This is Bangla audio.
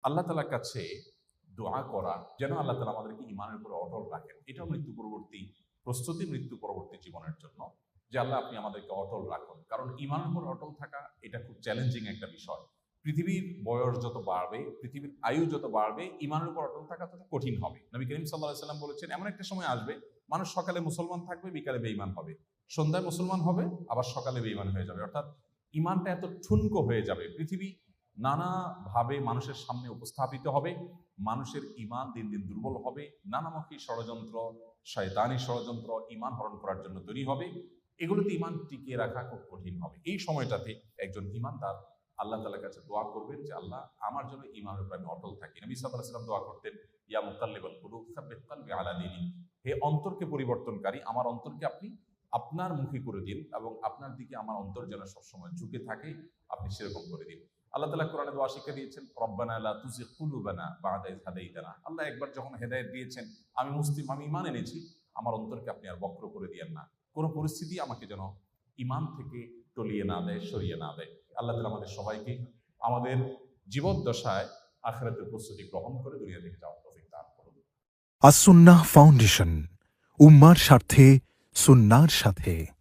আল্লাহ তাআলার কাছে দোয়া করা যেন আল্লাহ তাআলা আমাদেরকে ঈমানের উপর অটল রাখেন। এটাও মৃত্যু পরবর্তী প্রস্তুতি, মৃত্যু পরবর্তী জীবনের জন্য, যে আল্লাহ আপনি আমাদেরকে অটল রাখুন। কারণ ঈমানের উপর অটল থাকা এটা খুব চ্যালেঞ্জিং একটা বিষয়। পৃথিবীর বয়স যত বাড়বে, পৃথিবীর আয়ু যত বাড়বে, ঈমানের উপর অটল থাকা তত কঠিন হবে। নবী করিম সাল্লাল্লাহু আলাইহি ওয়াসাল্লাম বলেছেন, এমন একটা সময় আসবে মানুষ সকালে মুসলমান থাকবে, বিকালে বেঈমান হবে, সন্ধ্যায় মুসলমান হবে, আবার সকালে বেঈমান হয়ে যাবে। অর্থাৎ ঈমানটা এত ঠুনকো হয়ে যাবে, পৃথিবী নানাভাবে মানুষের সামনে উপস্থাপিত হবে, মানুষের ঈমান দিন দিন দুর্বল হবে, নানামুখী ষড়যন্ত্র, শয়তানি ষড়যন্ত্র ঈমান হরণ করার জন্য তৈরি হবে। এগুলোতে ঈমান টিকিয়ে রাখা খুব কঠিন হবে। এই সময়টাতে একজন ঈমানদার আল্লাহ তাআলার কাছে দোয়া করবেন যে আল্লাহ আমার জন্য ঈমানের উপর আমি অটল থাকি। নবী সাল্লাল্লাহু আলাইহি ওয়াসাল্লাম দোয়া করতেন, ইয়া মুকাল্লিবাল কুলুব সাব্বিত কলবি আলা দীনিক, হে অন্তরকে পরিবর্তনকারী, আমার অন্তরকে আপনি আপনার মুখী করে দিন এবং আপনার দিকে আমার অন্তর যেন সবসময় ঝুঁকে থাকে, আপনি সেরকম করে দিন। আল্লাহ তাআলা কোরআনে দোয়া শিক্ষা দিয়েছেন, রব্বানা লা তুযিগ কুলুবানা বা'দা ইয হাদাইতানা। আল্লাহ একবার যখন হেদায়েত দিয়েছেন, আমি মুসলিম, আমি ঈমান এনেছি, আমার অন্তরকে আপনি আর বক্র করে দিয়েন না। কোনো পরিস্থিতি আমাকে যেন ঈমান থেকে টলিয়ে না দেয়, সরিয়ে না দেয়। আল্লাহ তাআলা আমাদের সবাইকে আমাদের জীবদ্দশায় আখিরাতের প্রস্তুতি গ্রহণ করে দুনিয়া থেকে যাওয়ার তৌফিক দান করুন। আস-সুন্নাহ ফাউন্ডেশন, উম্মার স্বার্থে সুন্নাহর সাথে।